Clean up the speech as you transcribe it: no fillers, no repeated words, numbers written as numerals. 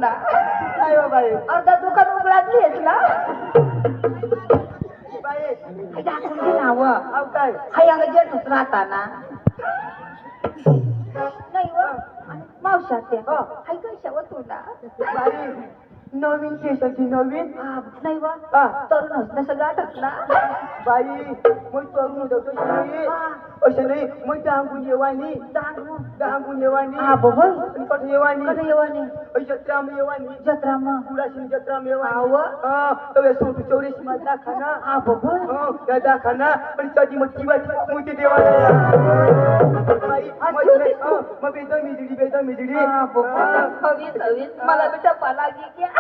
ना काय हो बाई अर्धा दुकान उघडातली आहेस ना बाई दाखवून नाव अहो काय हाय अंग जेठूच राहताना नाही व मावशात हो. हाय कशा तुला बाई नवीन केसाची नवीन नाही व हा. तरुण असणं सगळं आटकला बाई मग तरुण होतो तशी नाही असं नाही मग डांगून येवानी डांगून येवानी हा बघ आणि कसं येवानी कडे येवाने जत्राम येवानी जत्रा मग कुडाशी जत्राम येवानी आव तवे सोटू चौरेशी मा दाखाना हा बघ त्या दाखाना आणि त्याची मग जीवाची मोठी देवाला बाई मग बेदम मिजडी हा बघ हवीच मला बेटा पाला घे